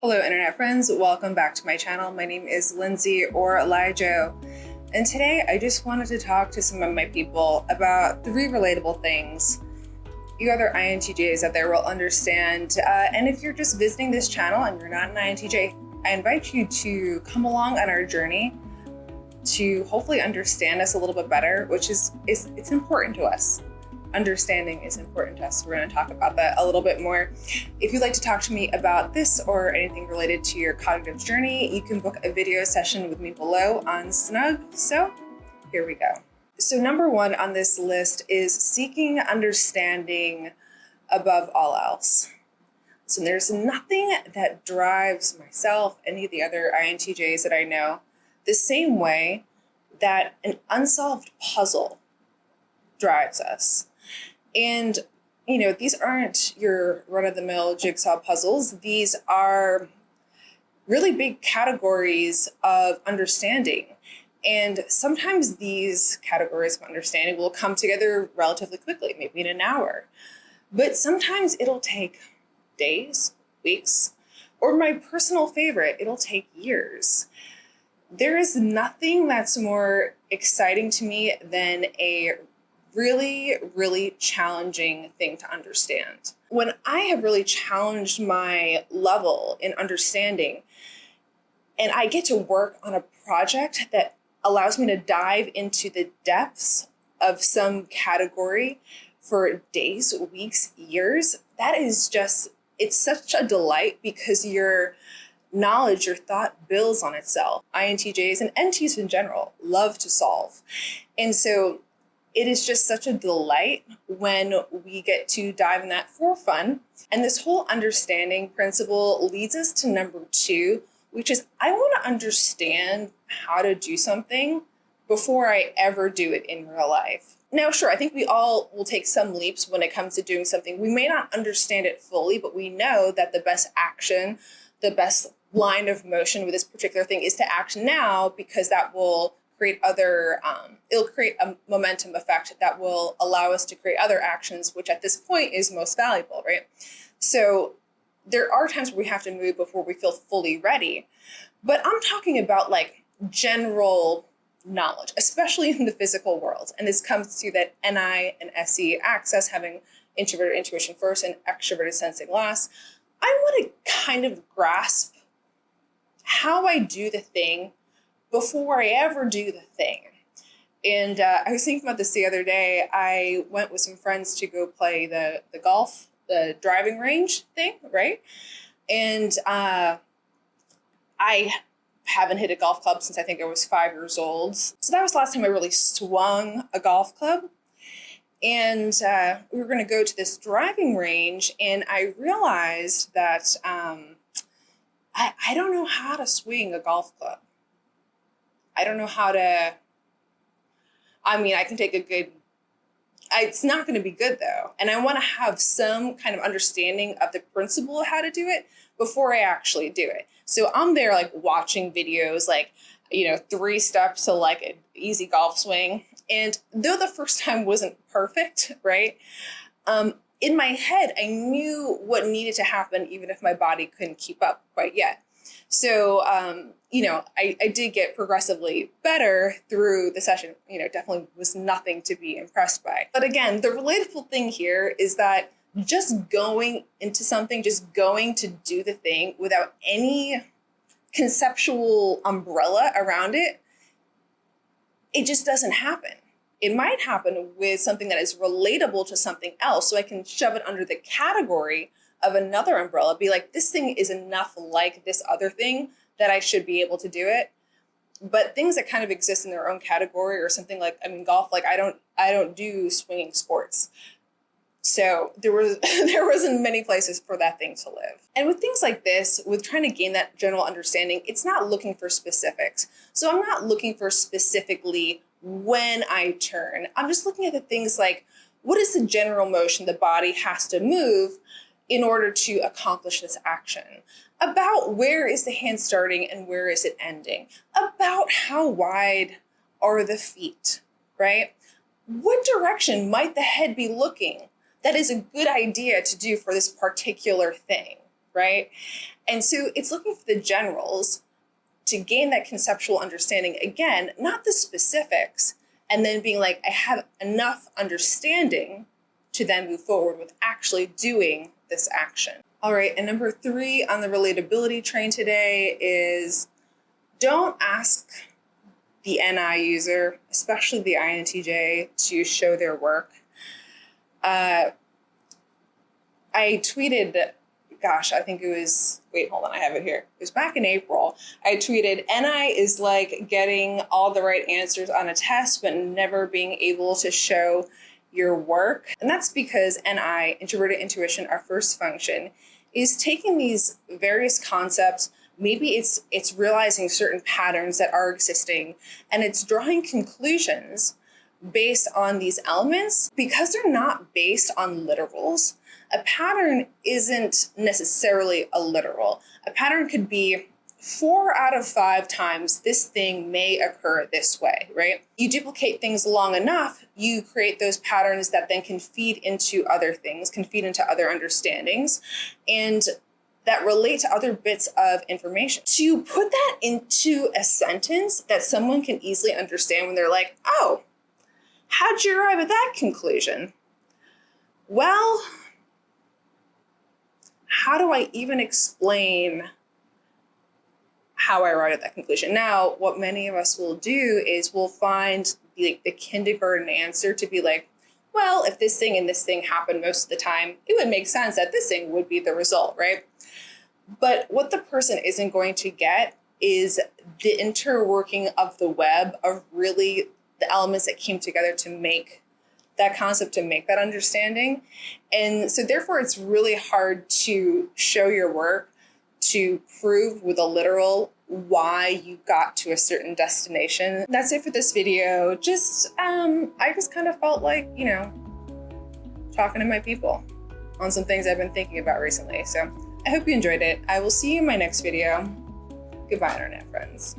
Hello internet friends, welcome back to my channel. My name is Lindsay or LiJo, and today I just wanted to talk to some of my people about 3 relatable things you other INTJs out there will understand. And if you're just visiting this channel and you're not an INTJ, I invite you to come along on our journey to hopefully understand us a little bit better, which is it's important to us. Understanding is important to us. We're going to talk about that a little bit more. If you'd like to talk to me about this or anything related to your cognitive journey, you can book a video session with me below on Snug. So here we go. So number 1 on this list is seeking understanding above all else. So there's nothing that drives myself, any of the other INTJs that I know, the same way that an unsolved puzzle drives us. And, these aren't your run-of-the-mill jigsaw puzzles. These are really big categories of understanding. And sometimes these categories of understanding will come together relatively quickly, maybe in an hour. But sometimes it'll take days, weeks, or my personal favorite, it'll take years. There is nothing that's more exciting to me than a really, really challenging thing to understand. When I have really challenged my level in understanding, and I get to work on a project that allows me to dive into the depths of some category for days, weeks, years, that is just, it's such a delight because your knowledge, your thought builds on itself. INTJs and NTs in general love to solve. And so it is just such a delight when we get to dive in that for fun. And this whole understanding principle leads us to number 2, which is I want to understand how to do something before I ever do it in real life. Now, sure, I think we all will take some leaps when it comes to doing something. We may not understand it fully, but we know that the best action, the best line of motion with this particular thing is to act now, because that will create it'll create a momentum effect that will allow us to create other actions, which at this point is most valuable, right? So there are times where we have to move before we feel fully ready. But I'm talking about like general knowledge, especially in the physical world. And this comes to that NI and SE axis, having introverted intuition first and extroverted sensing last. I want to kind of grasp how I do the thing before I ever do the thing. And I was thinking about this the other day. I went with some friends to go play the golf, the driving range thing, right? And I haven't hit a golf club since I think I was 5 years old. So that was the last time I really swung a golf club. And we were going to go to this driving range, and I realized that I don't know how to swing a golf club. I don't know how to, I can take a good, it's not going to be good though. And I want to have some kind of understanding of the principle of how to do it before I actually do it. So I'm there like watching videos, like, 3 steps to like an easy golf swing. And though the first time wasn't perfect, right? In my head, I knew what needed to happen, even if my body couldn't keep up quite yet. So, I did get progressively better through the session. Definitely was nothing to be impressed by. But again, the relatable thing here is that just going into something, just going to do the thing without any conceptual umbrella around it, it just doesn't happen. It might happen with something that is relatable to something else, so I can shove it under the category of another umbrella, be like, this thing is enough like this other thing that I should be able to do it. But things that kind of exist in their own category, or something like, golf, like I don't do swinging sports. So there wasn't many places for that thing to live. And with things like this, with trying to gain that general understanding, it's not looking for specifics. So I'm not looking for specifically when I turn. I'm just looking at the things like, what is the general motion the body has to move in order to accomplish this action? About where is the hand starting and where is it ending? About how wide are the feet, right? What direction might the head be looking? That is a good idea to do for this particular thing, right? And so it's looking for the generals to gain that conceptual understanding, again, not the specifics, and then being like, I have enough understanding to then move forward with actually doing this action. All right, and number 3 on the relatability train today is don't ask the NI user, especially the INTJ, to show their work. I tweeted, gosh, I think it was, wait, hold on, I have it here. It was back in April. I tweeted, NI is like getting all the right answers on a test, but never being able to show your work. And that's because NI, introverted intuition, our first function, is taking these various concepts. Maybe it's realizing certain patterns that are existing, and it's drawing conclusions based on these elements. Because they're not based on literals, a pattern isn't necessarily a literal. A pattern could be 4 out of 5 times this thing may occur this way, right? You duplicate things long enough, you create those patterns that then can feed into other things, can feed into other understandings, and that relate to other bits of information. To put that into a sentence that someone can easily understand when they're like, oh, how'd you arrive at that conclusion? Well, how do I even explain how I arrived at that conclusion? Now, what many of us will do is we'll find the kindergarten answer to be like, well, if this thing and this thing happen most of the time, it would make sense that this thing would be the result, right? But what the person isn't going to get is the interworking of the web of really the elements that came together to make that concept, to make that understanding. And so therefore, it's really hard to show your work, to prove with a literal why you got to a certain destination. That's it for this video. I just kind of felt like, talking to my people on some things I've been thinking about recently. So I hope you enjoyed it. I will see you in my next video. Goodbye, internet friends.